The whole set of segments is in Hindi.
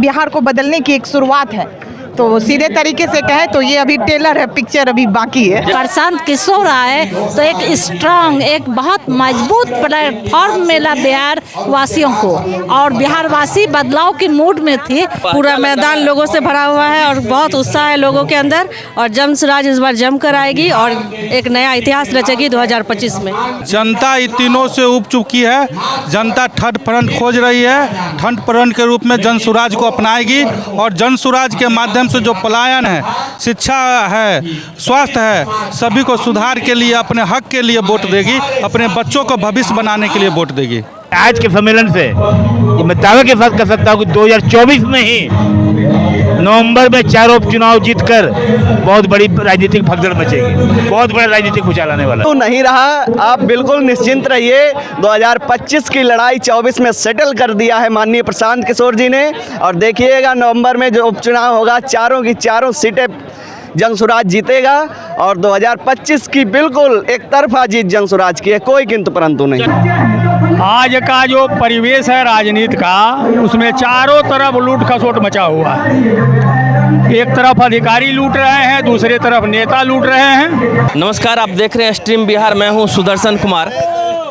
बिहार को बदलने की एक शुरुआत है। तो सीधे तरीके से कहें तो ये अभी टेलर है, पिक्चर अभी बाकी है। प्रशांत किशोर आए तो एक स्ट्रांग, एक बहुत मजबूत प्लेटफॉर्म मिला बिहार वासियों को, और बिहार वासी बदलाव की मूड में थे। पूरा मैदान लोगों से भरा हुआ है और बहुत उत्साह है लोगों के अंदर, और जमसुराज इस बार जमकर आएगी और एक नया इतिहास रचेगी 2025 में। जनता इन तीनों से उब चुकी है। जनता थर्ड फ्रंट खोज रही है। थर्ड फ्रंट के रूप में जनसुराज को अपनाएगी, और जनसुराज के माध्यम से जो पलायन है, शिक्षा है, स्वास्थ्य है, सभी को सुधार के लिए, अपने हक के लिए वोट देगी, अपने बच्चों को भविष्य बनाने के लिए वोट देगी। आज के सम्मेलन से ये मैं दावे के साथ कह सकता हूँ कि 2024 में ही नवंबर में चारों उपचुनाव जीतकर बहुत बड़ी राजनीतिक भगदड़ मचेगी, बहुत बड़ा राजनीतिक भूचाल आने वाला तो नहीं रहा। आप बिल्कुल निश्चिंत रहिए, 2025 की लड़ाई 24 में सेटल कर दिया है माननीय प्रशांत किशोर जी ने। और देखिएगा नवंबर में जो उपचुनाव होगा, चारों की चारों सीटें जनसुराज जीतेगा, और 2025 की बिल्कुल एक तरफा जीत जनसुराज की है, कोई किंतु परंतु नहीं। आज का जो परिवेश है राजनीति का, उसमें चारों तरफ लूट खसोट मचा हुआ है। एक तरफ अधिकारी लूट रहे हैं, दूसरी तरफ नेता लूट रहे हैं। नमस्कार, आप देख रहे हैं स्ट्रीम बिहार। मैं हूं सुदर्शन कुमार।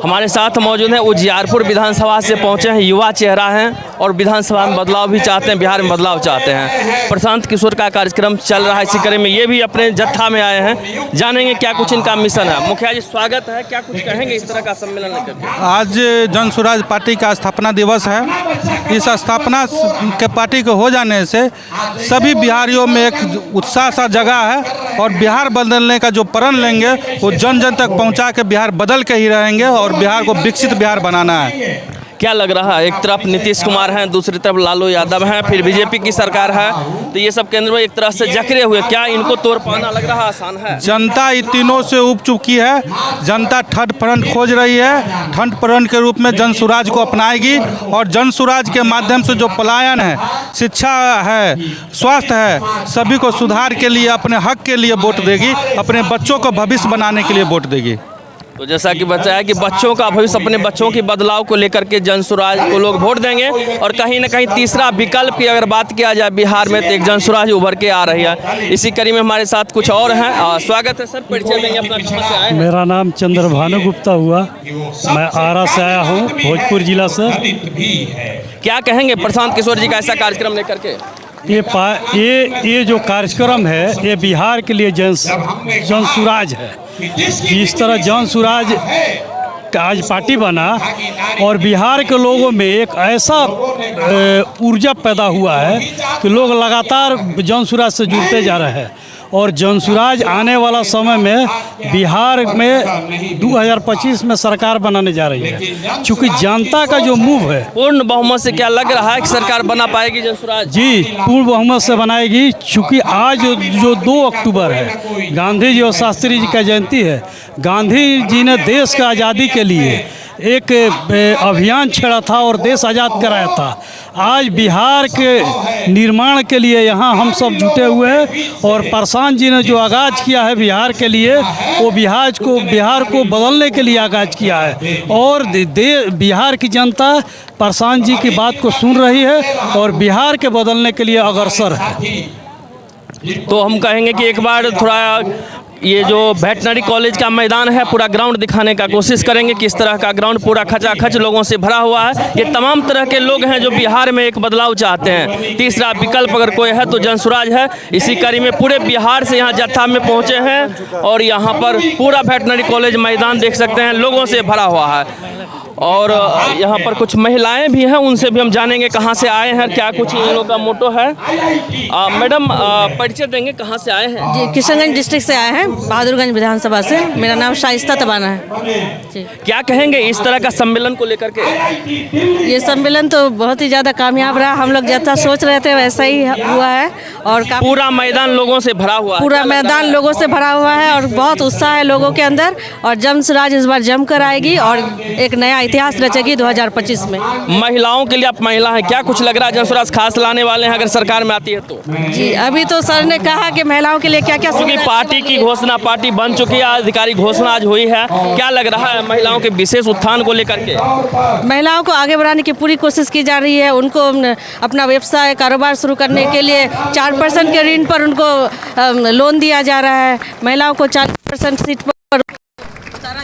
हमारे साथ मौजूद हैं उजियारपुर विधानसभा से पहुंचे हैं युवा चेहरा हैं, और विधानसभा में बदलाव भी चाहते हैं, बिहार में बदलाव चाहते हैं। प्रशांत किशोर का कार्यक्रम चल रहा है इसी कड़ी में, ये भी अपने जत्था में आए हैं। जानेंगे क्या कुछ इनका मिशन है। मुखिया जी स्वागत है, क्या कुछ कहेंगे इस तरह का सम्मेलन लेकर? आज जनसुराज पार्टी का स्थापना दिवस है। इस स्थापना के पार्टी के हो जाने से सभी बिहारियों में एक उत्साह सा जगह है, और बिहार बदलने का जो प्रण लेंगे वो जन जन तक पहुँचा के बिहार बदल के ही रहेंगे, और बिहार को विकसित बिहार बनाना है। क्या लग रहा है, एक तरफ नीतीश कुमार हैं, दूसरी तरफ लालू यादव हैं, फिर बीजेपी की सरकार है, तो ये सब केंद्र में एक तरह से जकड़े हुए, क्या इनको तोड़ पाना लग रहा आसान है? जनता इन तीनों से उब चुकी है। जनता थर्ड फ्रंट खोज रही है। थर्ड फ्रंट के रूप में जनसुराज को अपनाएगी, और जनसुराज के माध्यम से जो पलायन है, शिक्षा है, स्वास्थ्य है, सभी को सुधार के लिए, अपने हक के लिए वोट देगी, अपने बच्चों को भविष्य बनाने के लिए वोट देगी। तो जैसा कि बताया कि बच्चों का भविष्य, अपने बच्चों के बदलाव को लेकर के जनसुराज को लोग वोट देंगे, और कहीं ना कहीं तीसरा विकल्प की अगर बात किया जाए बिहार में, तो एक जनसुराज उभर के आ रही है। इसी कड़ी में हमारे साथ कुछ और हैं। स्वागत है सर, परिचय देंगे अपना, कहाँ से आए? मेरा नाम चंद्रभानु गुप्ता हुआ, मैं आरा से आया हूँ, भोजपुर जिला से। क्या कहेंगे प्रशांत किशोर जी का ऐसा कार्यक्रम लेकर के? ये जो कार्यक्रम है, ये बिहार के लिए जनसुराज है। जिस तरह जनसुराज आज पार्टी बना, और बिहार के लोगों में एक ऐसा ऊर्जा पैदा हुआ है कि लोग लगातार जनसुराज से जुड़ते जा रहे हैं, और जनसुराज आने वाला समय में बिहार में 2025 में सरकार बनाने जा रही है। चूँकि जनता का जो मूव है, पूर्ण बहुमत से क्या लग रहा है कि सरकार बना पाएगी जनसुराज? जी, पूर्ण बहुमत से बनाएगी। चूँकि आज जो 2 अक्टूबर है, गांधी जी और शास्त्री जी का जयंती है। गांधी जी ने देश का आज़ादी के लिए एक अभियान छेड़ा था और देश आज़ाद कराया था। आज बिहार के निर्माण के लिए यहाँ हम सब जुटे हुए हैं, और प्रशांत जी ने जो आगाज किया है बिहार के लिए, वो बिहार को बदलने के लिए आगाज किया है, और बिहार की जनता प्रशांत जी की बात को सुन रही है, और बिहार के बदलने के लिए अग्रसर है। तो हम कहेंगे कि एक बार थोड़ा ये जो वेटनरी कॉलेज का मैदान है, पूरा ग्राउंड दिखाने का कोशिश करेंगे। किस तरह का ग्राउंड पूरा खचाखच लोगों से भरा हुआ है। ये तमाम तरह के लोग हैं जो बिहार में एक बदलाव चाहते हैं। तीसरा विकल्प अगर कोई है तो जनसुराज है। इसी कड़ी में पूरे बिहार से यहाँ जत्था में पहुँचे हैं, और यहाँ पर पूरा वेटनरी कॉलेज मैदान देख सकते हैं लोगों से भरा हुआ है। और यहाँ पर कुछ महिलाएं भी हैं, उनसे भी हम जानेंगे कहाँ से आए हैं, क्या कुछ इन लोगों का मोटो है। मैडम परिचय देंगे, कहाँ से आए हैं? जी, किशनगंज डिस्ट्रिक्ट से आए हैं, बहादुरगंज विधानसभा से। मेरा नाम शाइस्ता तबाना है जी। क्या कहेंगे इस तरह का सम्मेलन को लेकर के? ये सम्मेलन तो बहुत ही ज़्यादा कामयाब रहा। हम लोग जैसा सोच रहे थे वैसा ही हुआ है, और पूरा मैदान लोगों से भरा हुआ है। पूरा मैदान लोगों से भरा हुआ है, और बहुत उत्साह है लोगों के अंदर, और जमसुराज इस बार जमकर आएगी और एक नया इतिहास रचेगी 2025 में। महिलाओं के लिए, आप महिला हैं, क्या कुछ लग रहा है जनसुराज खास लाने वाले हैं अगर सरकार में आती है तो? जी, अभी तो सर ने कहा कि महिलाओं के लिए क्या क्या क्योंकि पार्टी की घोषणा, पार्टी बन चुकी है, आधिकारिक घोषणा आज हुई है, क्या लग रहा है महिलाओं के विशेष उत्थान को लेकर के? महिलाओं को आगे बढ़ाने की पूरी कोशिश की जा रही है। उनको अपना व्यवसाय कारोबार शुरू करने के लिए 4% के ऋण पर उनको लोन दिया जा रहा है। महिलाओं को 40% सीट पर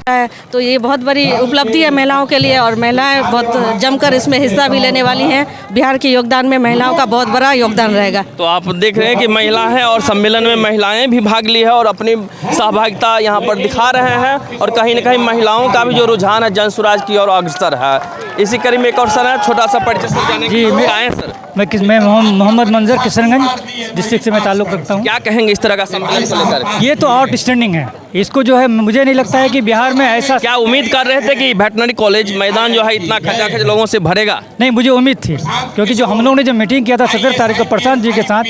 है, तो ये बहुत बड़ी उपलब्धि है महिलाओं के लिए और महिलाएं बहुत जमकर इसमें हिस्सा भी लेने वाली हैं। बिहार के योगदान में महिलाओं का बहुत बड़ा योगदान रहेगा। तो आप देख रहे हैं कि महिला है और सम्मेलन में महिलाएं भी भाग ली है और अपनी सहभागिता यहाँ पर दिखा रहे हैं और कहीं न कहीं महिलाओं का भी जो रुझान है जनसुराज की ओर अग्रसर है। इसी कड़ी में एक और सर है, छोटा सा परिचय से जाने जी, के आए हैं सर। मैं मोहम्मद मंजर किशनगंज डिस्ट्रिक्ट से मैं ताल्लुक़ रखता हूँ। क्या कहेंगे इस तरह का सम्मेलन को लेकर? ये तो आउटस्टैंडिंग है। इसको जो है मुझे नहीं लगता है कि बिहार में ऐसा, क्या उम्मीद कर रहे थे कि वेटनरी कॉलेज मैदान जो है इतना खचाखच लोगों से भरेगा? नहीं, मुझे उम्मीद थी, क्योंकि जो हम लोगों ने जब मीटिंग किया था 17 तारीख को प्रशांत जी के साथ,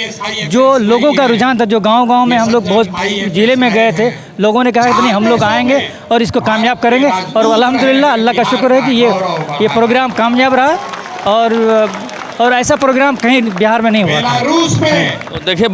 जो लोगों का रुझान था, जो गांव-गांव में हम लोग बहुत ज़िले में गए थे, लोगों ने कहा कि नहीं हम लोग आएंगे और इसको कामयाब करेंगे और अल्हम्दुलिल्लाह अल्लाह का शुक्र है कि ये प्रोग्राम कामयाब रहा और ऐसा प्रोग्राम कहीं बिहार में नहीं हुआ। तो देखिए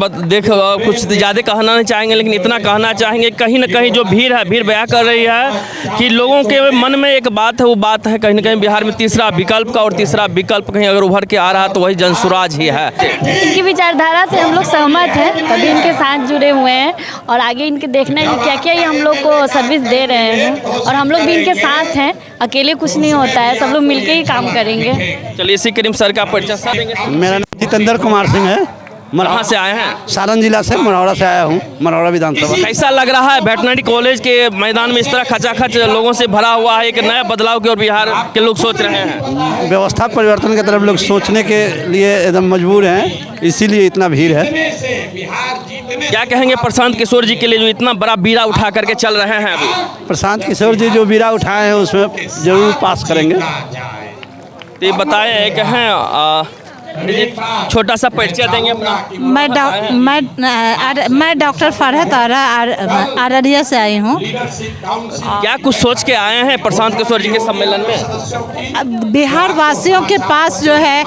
कुछ ज़्यादा कहना नहीं चाहेंगे, लेकिन इतना कहना चाहेंगे कहीं ना कहीं जो भीड़ है, भीड़ बयां कर रही है कि लोगों के मन में एक बात है, वो बात है कहीं ना कहीं बिहार में तीसरा विकल्प का, और तीसरा विकल्प कहीं अगर उभर के आ रहा तो वही जनसुराज ही है। इनकी विचारधारा से हम लोग सहमत हैं, तभी इनके साथ जुड़े हुए हैं और आगे इनके देखना है कि क्या क्या ये हम लोग को सर्विस दे रहे हैं और हम लोग भी इनके साथ हैं। अकेले कुछ नहीं होता है, सब लोग मिलके ही काम करेंगे। चलिए इसी करीम सर का परिचय देंगे। मेरा नाम जितेंद्र कुमार सिंह है। कहाँ से आए हैं? सारण जिला से, मनौरा से आया हूँ, मनौरा विधानसभा। कैसा लग रहा है वेटनरी कॉलेज के मैदान में इस तरह खचाखच लोगों से भरा हुआ है? एक नया बदलाव की ओर बिहार के लोग सोच रहे हैं, व्यवस्था परिवर्तन की तरफ लोग सोचने के लिए एकदम मजबूर हैं, इसीलिए इतना भीड़ है। क्या कहेंगे प्रशांत किशोर जी के लिए जो इतना बड़ा बीड़ा उठा करके चल रहे हैं अभी? प्रशांत किशोर जी जो बीड़ा उठाए हैं उसमें जरूर पास करेंगे। तो ये बताएं एक हैं छोटा सा परिचय देंगे अपना। मैं डॉक्टर फरहत अररिया से आई हूँ। क्या कुछ सोच के आए हैं प्रशांत किशोर जी के सम्मेलन में? बिहार वासियों के पास जो है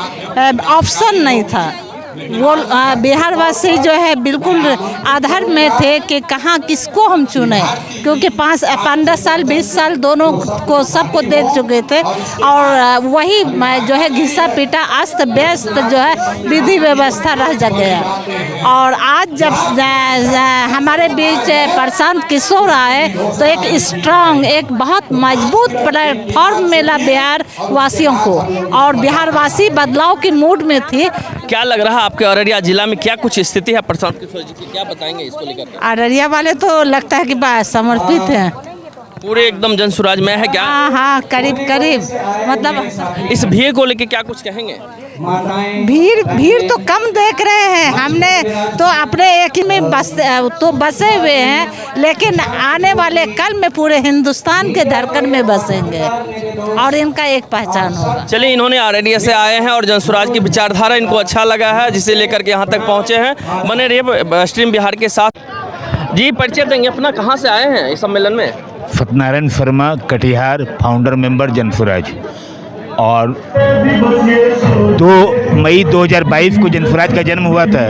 ऑप्शन नहीं था। वो बिहार वासी जो है बिल्कुल आधार में थे कि कहाँ किसको हम चुने, क्योंकि 15 साल 20 साल दोनों को सबको देख चुके थे और वही जो है घिसा पीटा अस्त व्यस्त जो है विधि व्यवस्था रह गया। और आज जब हमारे बीच प्रशांत किशोर आए तो एक स्ट्रांग, एक बहुत मजबूत प्लेटफॉर्म मिला बिहार वासियों को और बिहार वासी बदलाव की मूड में थे। क्या लग रहा है आपके अररिया जिला में क्या कुछ स्थिति है प्रशांत किशोर जी की, क्या बताएंगे इसको लेकर? अररिया वाले तो लगता है कि समर्पित हैं, पूरे एकदम जनसुराज में है क्या? हाँ, करीब मतलब। इस भीड़ को लेकर क्या कुछ कहेंगे? भीड़ तो कम देख रहे हैं, हमने तो अपने एक ही में बसे हुए हैं, लेकिन आने वाले कल में पूरे हिंदुस्तान के धड़कन में बसेंगे और इनका एक पहचान होगा। चलिए, इन्होंने अररिया से आए हैं और जनसुराज की विचारधारा इनको अच्छा लगा है, जिसे लेकर के यहाँ तक पहुँचे हैं। बने रहिए स्ट्रीम बिहार के साथ। जी, परिचय देंगे अपना, कहाँ से आए हैं इस सम्मेलन में? Satyanarayan Sharma, Katihar, founder member Jan Suraaj. और 2 मई 2022 को जनसुराज का जन्म हुआ था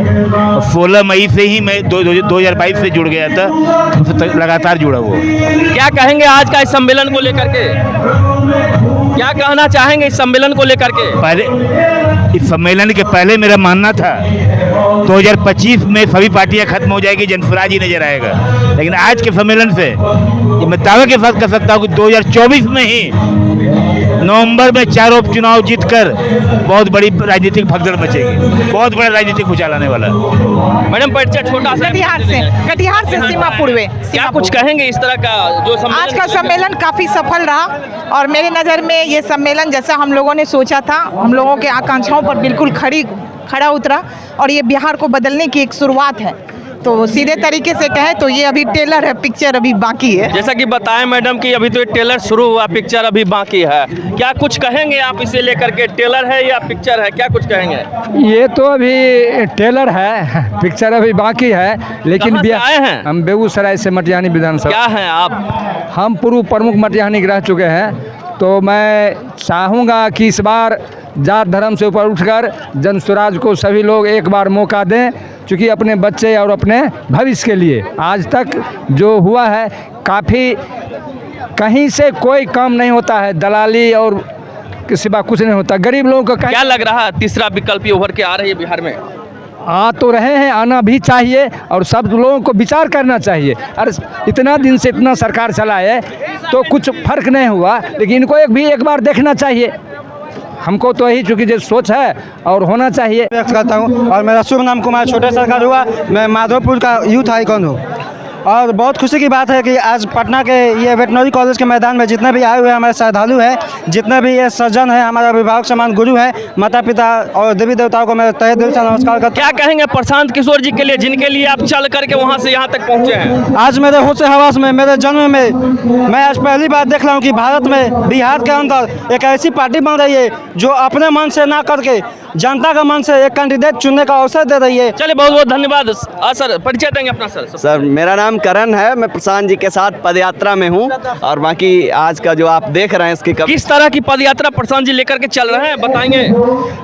और 16 मई से ही मैं 2022 से जुड़ गया था, लगातार जुड़ा हुआ। क्या कहेंगे आज का इस सम्मेलन को लेकर के? क्या कहना चाहेंगे इस सम्मेलन को लेकर के? पहले इस सम्मेलन के पहले मेरा मानना था 2025 में सभी पार्टियां खत्म हो जाएगी, जनसुराज ही नजर आएगा। लेकिन आज के सम्मेलन से मैं दावे के साथ कह सकता हूँ कि 2024 में ही नवंबर में 4 उपचुनाव जीतकर बहुत बड़ी राजनीतिक भगदड़ मचेगी, बहुत बड़ा राजनीतिक भूचाल आने वाला है। मैडम, परिचय छोटा सा। कटिहार से सीमा पूर्वे। क्या कुछ कहेंगे इस तरह का जो आज का सम्मेलन काफ़ी सफल रहा और मेरी नज़र में ये सम्मेलन जैसा हम लोगों ने सोचा था, हम लोगों के आकांक्षाओं पर बिल्कुल खड़ा उतरा और ये बिहार को बदलने की एक शुरुआत है। तो सीधे तरीके से कहें तो ये अभी टेलर है, पिक्चर अभी बाकी है। जैसा कि बताएं मैडम कि अभी तो ये टेलर शुरू हुआ, पिक्चर अभी बाकी है। क्या कुछ कहेंगे आप इसे लेकर के? टेलर है या पिक्चर है, क्या कुछ कहेंगे? ये तो अभी टेलर है, पिक्चर अभी बाकी है। लेकिन आए हैं हम बेगूसराय से, मटिहानी विधानसभा। क्या हैं आप? हम पूर्व प्रमुख मटिहानी रह चुके हैं तो मैं चाहूँगा कि इस बार जात धर्म से ऊपर उठकर जन स्वराज को सभी लोग एक बार मौका दें, क्योंकि अपने बच्चे और अपने भविष्य के लिए आज तक जो हुआ है काफ़ी, कहीं से कोई काम नहीं होता है, दलाली और किसी बात कुछ नहीं होता, गरीब लोगों का क्या लग रहा है तीसरा विकल्प ये उभर के आ रही है बिहार में? आ तो रहे हैं, आना भी चाहिए और सब लोगों को विचार करना चाहिए। अरे इतना दिन से इतना सरकार चला है तो कुछ फर्क नहीं हुआ, लेकिन इनको एक बार देखना चाहिए। हमको तो यही चूँकि जो सोच है और होना चाहिए व्यक्त करता हूँ। और मेरा शुभ नाम कुमार छोटे सरकार हुआ, मैं माधोपुर का यूथ आइकॉन हूँ। और बहुत खुशी की बात है कि आज पटना के ये वेटनरी कॉलेज के मैदान में जितने भी आए हुए हमारे श्रद्धालु हैं, जितने भी ये सज्जन हैं, हमारे अभिभावक समान गुरु हैं, माता पिता और देवी देवताओं को मैं तहे दिल से नमस्कार करता हूँ। क्या कहेंगे प्रशांत किशोर जी के लिए, जिनके लिए आप चल करके वहाँ से यहाँ तक पहुँचे हैं? आज मेरे होश हवास में, मेरे जन्म में मैं आज पहली बार देख रहा हूँ कि भारत में, बिहार के अंदर एक ऐसी पार्टी बन रही है जो अपने मन से ना करके जनता का मन से एक कैंडिडेट चुनने का अवसर दे रही है। चलिए बहुत बहुत धन्यवाद। सर परिचय देंगे अपना? सर मेरा नाम करण है, मैं प्रशांत जी के साथ पदयात्रा में हूँ। और बाकी आज का जो आप देख रहे हैं इसकी किस तरह की पदयात्रा प्रशांत जी लेकर के चल रहे हैं, बताएंगे?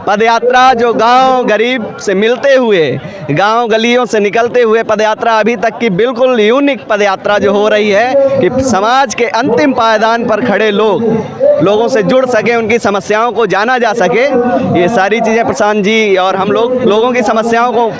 पदयात्रा जो गांव गरीब से मिलते हुए, गांव गलियों से निकलते हुए पदयात्रा अभी तक की बिल्कुल यूनिक पदयात्रा जो हो रही है कि समाज के अंतिम पायदान पर खड़े लोगों से जुड़ सके, उनकी समस्याओं को जाना जा सके। ये सारी चीज़ें प्रशांत जी और हम लोगों की समस्याओं को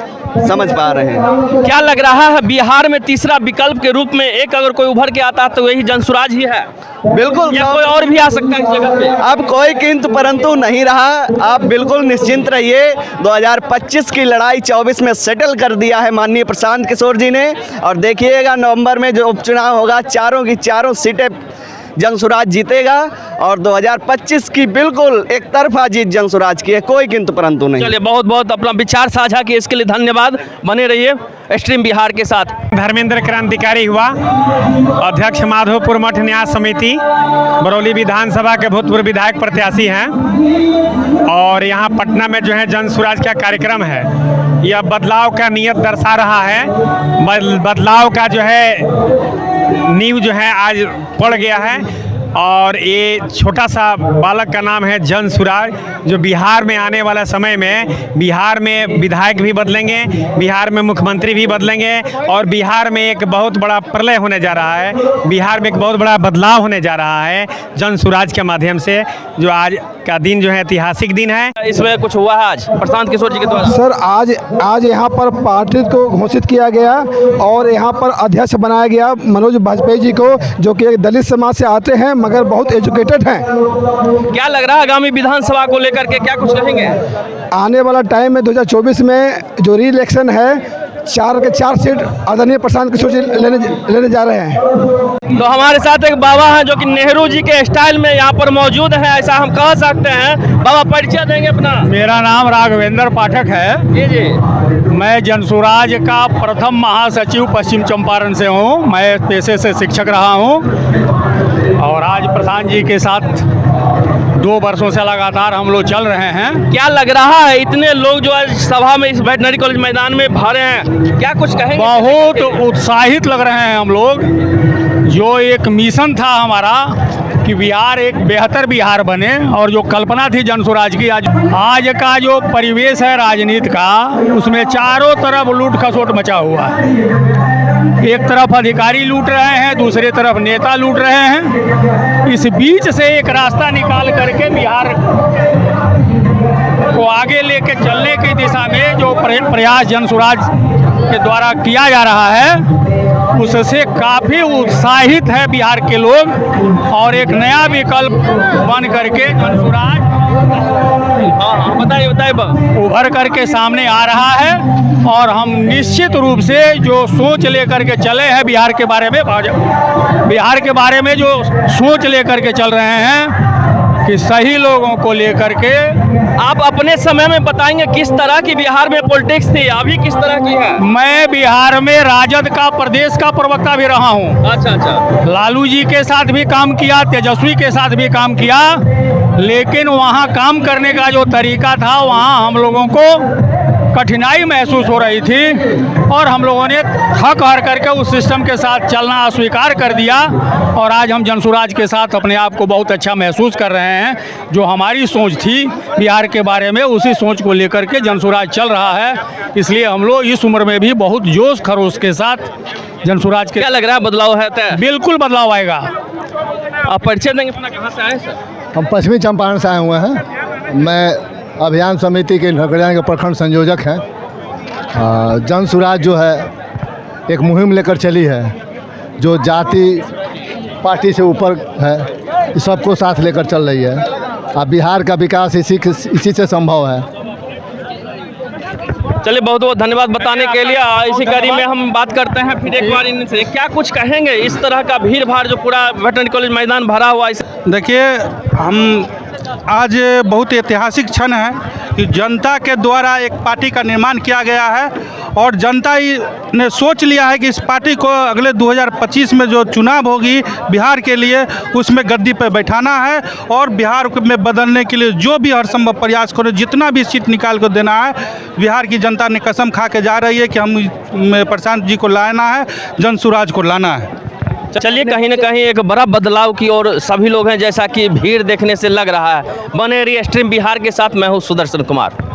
समझ पा रहे हैं। क्या लग रहा है बिहार में तीसरा विकल्प के रूप में एक अगर कोई उभर के आता है तो वही जनसुराज ही है? बिल्कुल, या कोई और भी आ सकता है इस जगह पे? अब कोई किंतु परंतु नहीं रहा, आप बिल्कुल निश्चिंत रहिए। 2025 की लड़ाई 24 में सेटल कर दिया है माननीय प्रशांत किशोर जी ने। और देखिएगा नवंबर में जो उपचुनाव होगा, चारों की चारों सीटें जनसुराज जीतेगा और 2025 की बिल्कुल एक तरफा जीत जनसुराज की है, कोई किंतु परंतु नहीं। चलिए बहुत बहुत अपना विचार साझा किए इसके लिए धन्यवाद। बने रहिए स्ट्रीम बिहार के साथ। धर्मेंद्र क्रांतिकारी हुआ, अध्यक्ष माधोपुर मठ न्यास समिति, बरौली विधानसभा के भूतपूर्व विधायक प्रत्याशी हैं। और यहाँ पटना में जो है जनसुराज का कार्यक्रम है, यह बदलाव का नियत दर्शा रहा है। बदलाव का जो है नींव जो है आज पड़ गया है। और ये छोटा सा बालक का नाम है जनसुराज, जो बिहार में आने वाला समय में बिहार में विधायक भी बदलेंगे, बिहार में मुख्यमंत्री भी बदलेंगे और बिहार में एक बहुत बड़ा प्रलय होने जा रहा है, बिहार में एक बहुत बड़ा बदलाव होने जा रहा है जनसुराज के माध्यम से। जो आज का दिन जो है ऐतिहासिक दिन है। इसमें कुछ हुआ है आज प्रशांत किशोर जी के द्वारा? सर आज यहाँ पर पार्टी को घोषित किया गया और यहाँ पर अध्यक्ष बनाया गया मनोज वाजपेयी जी को, जो कि एक दलित समाज से आते हैं मगर बहुत एजुकेटेड हैं। क्या लग रहा है आगामी विधानसभा को लेकर के, क्या कुछ कहेंगे? आने वाला टाइम में 2024 में जो री इलेक्शन है, 4 के 4 सीट आदरणीय प्रशांत किशोर जी लेने जा रहे हैं। तो हमारे साथ एक बाबा हैं जो कि नेहरू जी के स्टाइल में यहाँ पर मौजूद है, ऐसा हम कह सकते हैं। बाबा परिचय देंगे अपना? मेरा नाम राघवेंद्र पाठक है जी जी। मैं जनसुराज का प्रथम महासचिव पश्चिम चंपारण से हूँ। मैं पेशे से शिक्षक रहा हूँ और आज प्रशांत जी के साथ 2 वर्षों से लगातार हम लोग चल रहे हैं। क्या लग रहा है इतने लोग जो आज सभा में इस वेटनरी कॉलेज मैदान में भरे हैं, क्या कुछ कहेंगे? बहुत उत्साहित लग रहे हैं हम लोग। जो एक मिशन था हमारा कि बिहार एक बेहतर बिहार बने और जो कल्पना थी जनसुराज की, आज का जो परिवेश है राजनीति का, उसमें चारों तरफ लूट खसोट मचा हुआ है। एक तरफ अधिकारी लूट रहे हैं, दूसरी तरफ नेता लूट रहे हैं। इस बीच से एक रास्ता निकाल करके बिहार को आगे लेके चलने की दिशा में जो प्रयास जनसुराज के द्वारा किया जा रहा है, उससे काफ़ी उत्साहित है बिहार के लोग। और एक नया विकल्प बन करके जनसुराज बताइए उभर करके सामने आ रहा है। और हम निश्चित रूप से जो सोच लेकर के चले हैं बिहार के बारे में जो सोच लेकर के चल रहे हैं कि सही लोगों को लेकर के। आप अपने समय में बताएंगे किस तरह की बिहार में पॉलिटिक्स थी, अभी किस तरह की है? मैं बिहार में राजद का प्रदेश का प्रवक्ता भी रहा हूँ। अच्छा। लालू जी के साथ भी काम किया, तेजस्वी के साथ भी काम किया, लेकिन वहाँ काम करने का जो तरीका था, वहाँ हम लोगों को कठिनाई महसूस हो रही थी और हम लोगों ने थक हार करके उस सिस्टम के साथ चलना अस्वीकार कर दिया और आज हम जनसुराज के साथ अपने आप को बहुत अच्छा महसूस कर रहे हैं। जो हमारी सोच थी बिहार के बारे में, उसी सोच को लेकर के जनसुराज चल रहा है। इसलिए हम लोग इस उम्र में भी बहुत जोश खरोश के साथ जनसुराज के। क्या लग रहा है बदलाव है तय? बिल्कुल बदलाव आएगा। आप परिचय देंगे अपना, कहाँ से आए सर? हम पश्चिमी चंपारण से आए हुए हैं। मैं अभियान समिति के नरकड़ियाँ के प्रखंड संयोजक हैं। जनसुराज जो है एक मुहिम लेकर चली है जो जाति पार्टी से ऊपर है, सबको साथ लेकर चल रही है। अब बिहार का विकास इसी से संभव है। चलिए, बहुत बहुत धन्यवाद बताने के लिए। इसी कड़ी में हम बात करते हैं फिर एक बार इनसे। क्या कुछ कहेंगे इस तरह का भीड़ भाड़ जो पूरा वेटरनरी कॉलेज मैदान भरा हुआ है? देखिए, हम आज बहुत ऐतिहासिक क्षण है कि जनता के द्वारा एक पार्टी का निर्माण किया गया है और जनता ही ने सोच लिया है कि इस पार्टी को अगले 2025 में जो चुनाव होगी बिहार के लिए, उसमें गद्दी पर बैठाना है और बिहार में बदलने के लिए जो भी हर संभव प्रयास करें, जितना भी सीट निकाल कर देना है। बिहार की जनता ने कसम खा के जा रही है कि हम प्रशांत जी को लाना है, जनसुराज को लाना है। चलिए, कहीं ना कहीं एक बड़ा बदलाव की और सभी लोग हैं, जैसा कि भीड़ देखने से लग रहा है। बने रहिए स्ट्रीम बिहार के साथ। मैं हूँ सुदर्शन कुमार।